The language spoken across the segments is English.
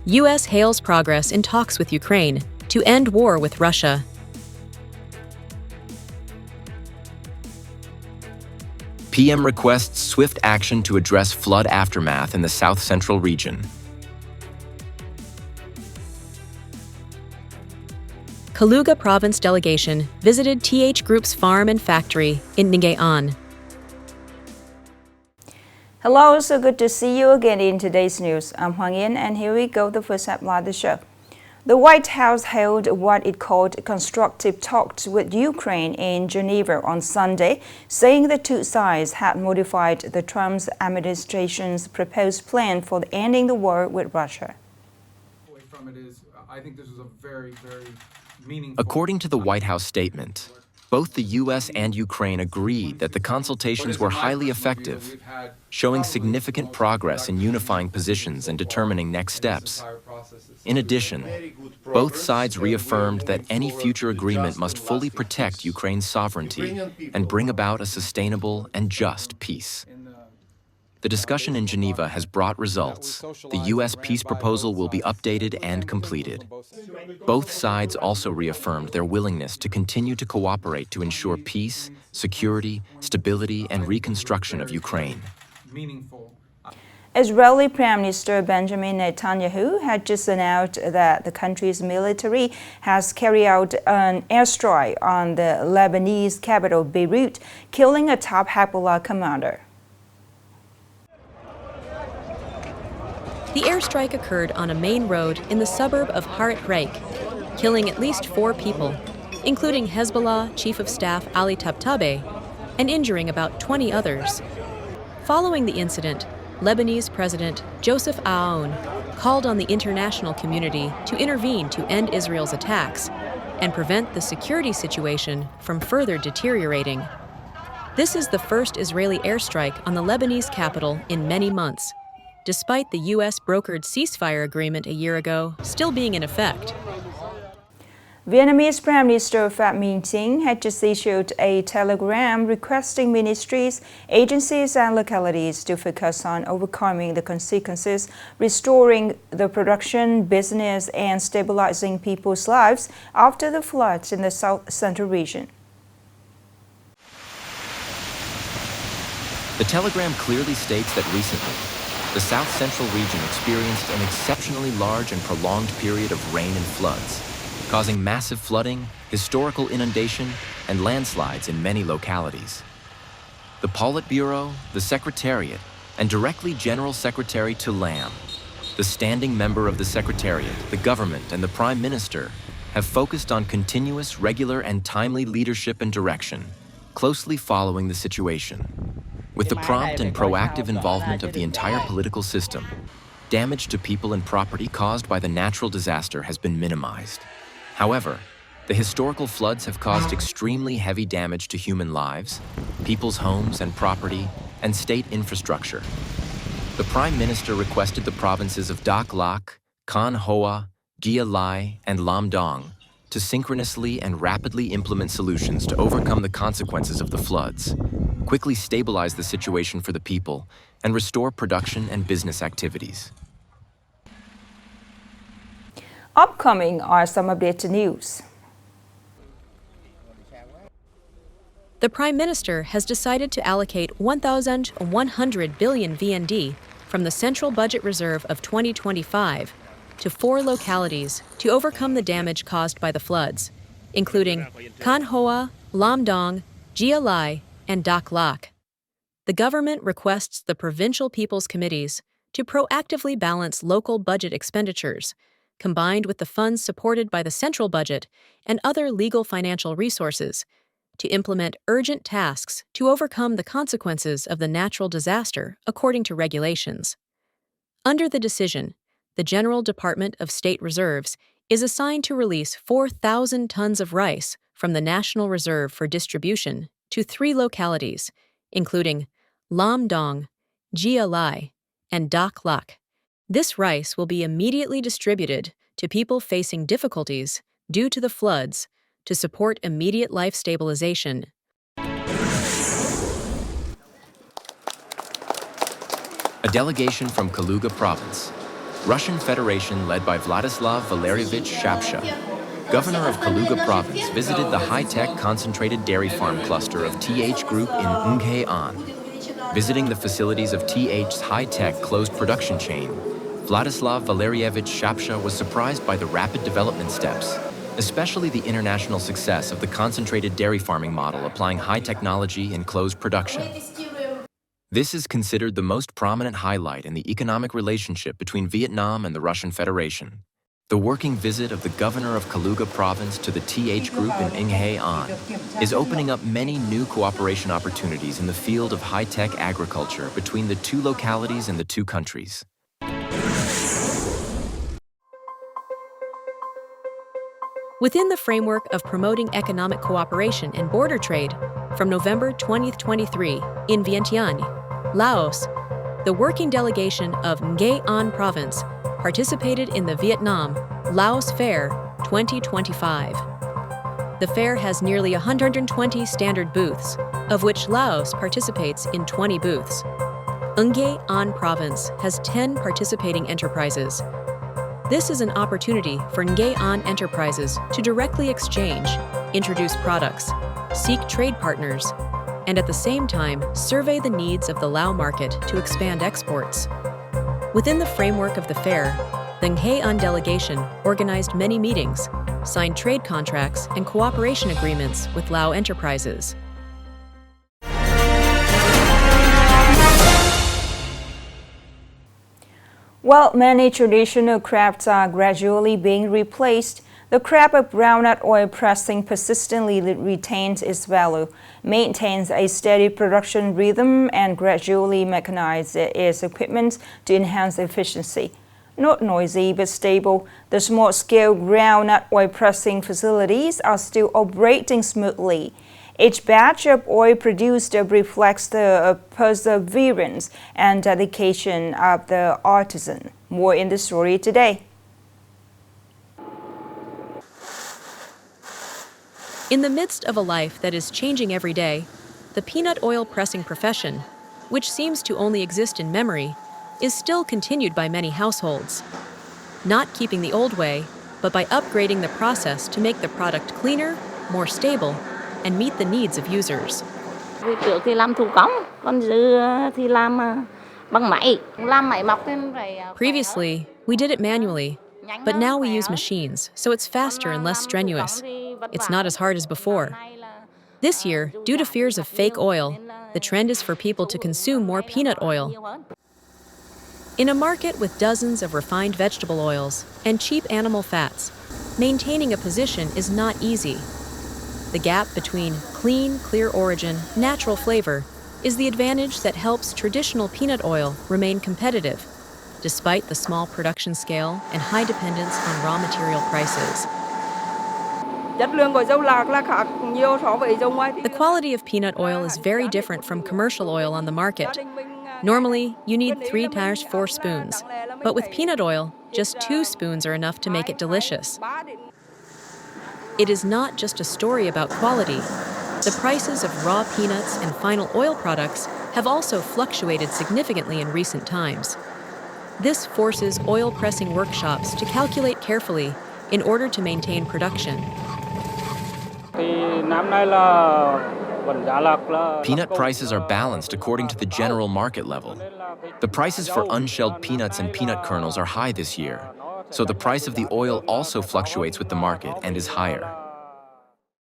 U.S. hails progress in talks with Ukraine to end war with Russia. PM requests swift action to address flood aftermath in the South Central region. Kaluga Province delegation visited TH Group's farm and factory in Nghe An. Hello, so good to see you again in today's news. I'm Hoàng Yên, and here we go, the first headline of the show. The White House held what it called constructive talks with Ukraine in Geneva on Sunday, saying the two sides had modified the Trump administration's proposed plan for ending the war with Russia. According to the White House statement, both the U.S. and Ukraine agreed that the consultations were highly effective, showing significant progress in unifying positions and determining next steps. In addition, both sides reaffirmed that any future agreement must fully protect Ukraine's sovereignty and bring about a sustainable and just peace. The discussion in Geneva has brought results. The U.S. peace proposal will be updated and completed. Both sides also reaffirmed their willingness to continue to cooperate to ensure peace, security, stability, and reconstruction of Ukraine. Israeli Prime Minister Benjamin Netanyahu had just announced that the country's military has carried out an airstrike on the Lebanese capital Beirut, killing a top Hezbollah commander. The airstrike occurred on a main road in the suburb of Harat Reik, killing at least 4 people, including Hezbollah Chief of Staff Ali Tabtabeh, and injuring about 20 others. Following the incident, Lebanese President Joseph Aoun called on the international community to intervene to end Israel's attacks and prevent the security situation from further deteriorating. This is the first Israeli airstrike on the Lebanese capital in many months, despite the U.S. brokered ceasefire agreement a year ago still being in effect. Vietnamese Prime Minister Phát had just issued a telegram requesting ministries, agencies, and localities to focus on overcoming the consequences, restoring the production, business, and stabilizing people's lives after the floods in the South Central region. The telegram clearly states that recently, the South Central region experienced an exceptionally large and prolonged period of rain and floods, causing massive flooding, historical inundation, and landslides in many localities. The Politburo, the Secretariat, and directly General Secretary to Lam, the standing member of the Secretariat, the government, and the Prime Minister, have focused on continuous, regular, and timely leadership and direction, closely following the situation. With the prompt and proactive involvement of the entire political system, damage to people and property caused by the natural disaster has been minimized. However, the historical floods have caused extremely heavy damage to human lives, people's homes and property, and state infrastructure. The Prime Minister requested the provinces of Dak Lak, Kan Hoa, Gia Lai, and Lam Dong to synchronously and rapidly implement solutions to overcome the consequences of the floods, quickly stabilize the situation for the people, and restore production and business activities. Upcoming are some updated news. The Prime Minister has decided to allocate 1,100 billion VND from the Central Budget Reserve of 2025 to 4 localities to overcome the damage caused by the floods, including Kan Hoa, Lam Dong, Gia Lai, and Dak Lak. The government requests the provincial people's committees to proactively balance local budget expenditures, combined with the funds supported by the central budget and other legal financial resources, to implement urgent tasks to overcome the consequences of the natural disaster according to regulations. Under the decision, the General Department of State Reserves is assigned to release 4,000 tons of rice from the National Reserve for distribution to 3 localities, including Lam Dong, Gia Lai, and Dak Lak. This rice will be immediately distributed to people facing difficulties due to the floods to support immediate life stabilization. A delegation from Kaluga Province, Russian Federation led by Vladislav Valerievich Shapsha, governor of Kaluga Province, visited the high-tech concentrated dairy farm cluster of TH Group in Nghe An. Visiting the facilities of TH's high-tech closed production chain, Vladislav Valerievich Shapsha was surprised by the rapid development steps, especially the international success of the concentrated dairy farming model applying high technology in closed production. This is considered the most prominent highlight in the economic relationship between Vietnam and the Russian Federation. The working visit of the governor of Kaluga Province to the TH Group in Nghe An is opening up many new cooperation opportunities in the field of high-tech agriculture between the two localities and the two countries. Within the framework of promoting economic cooperation and border trade, from November 2023 in Vietnam, Laos, the working delegation of Nghệ An Province participated in the Vietnam-Laos Fair 2025. The fair has nearly 120 standard booths, of which Laos participates in 20 booths. Nghệ An Province has 10 participating enterprises. This is an opportunity for Nghệ An enterprises to directly exchange, introduce products, seek trade partners, and at the same time survey the needs of the Lao market to expand exports. Within the framework of the fair, the Nghệ An delegation organized many meetings, signed trade contracts and cooperation agreements with Lao enterprises. While many traditional crafts are gradually being replaced, the craft of groundnut oil pressing persistently retains its value, maintains a steady production rhythm, and gradually mechanizes its equipment to enhance efficiency. Not noisy but stable, the small-scale groundnut oil pressing facilities are still operating smoothly. Each batch of oil produced reflects the perseverance and dedication of the artisan. More in the story today. In the midst of a life that is changing every day, the peanut oil pressing profession, which seems to only exist in memory, is still continued by many households. Not keeping the old way, but by upgrading the process to make the product cleaner, more stable, and meet the needs of users. Trước thì làm thủ công, còn giờ thì làm bằng máy. Làm máy móc nên phải. Previously, we did it manually, but now we use machines, so it's faster and less strenuous. It's not as hard as before. This year, due to fears of fake oil, the trend is for people to consume more peanut oil. In a market with dozens of refined vegetable oils and cheap animal fats, maintaining a position is not easy. The gap between clean, clear origin, natural flavor is the advantage that helps traditional peanut oil remain competitive, despite the small production scale and high dependence on raw material prices. The quality of peanut oil is very different from commercial oil on the market. Normally, you need 3 to 4 spoons, but with peanut oil, just 2 spoons are enough to make it delicious. It is not just a story about quality. The prices of raw peanuts and final oil products have also fluctuated significantly in recent times. This forces oil pressing workshops to calculate carefully in order to maintain production. Peanut prices are balanced according to the general market level. The prices for unshelled peanuts and peanut kernels are high this year, so the price of the oil also fluctuates with the market and is higher.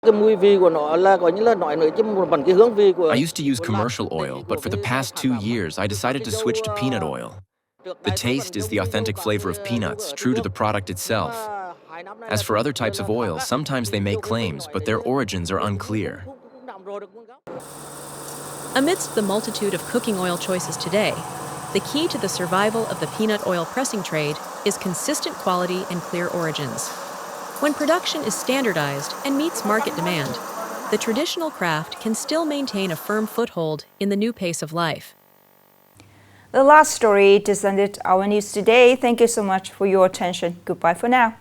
I used to use commercial oil, but for the past 2 years I decided to switch to peanut oil. The taste is the authentic flavor of peanuts, true to the product itself. As for other types of oil, sometimes they make claims, but their origins are unclear. Amidst the multitude of cooking oil choices today, the key to the survival of the peanut oil pressing trade is consistent quality and clear origins. When production is standardized and meets market demand, the traditional craft can still maintain a firm foothold in the new pace of life. The last story just ended our news today. Thank you so much for your attention. Goodbye for now.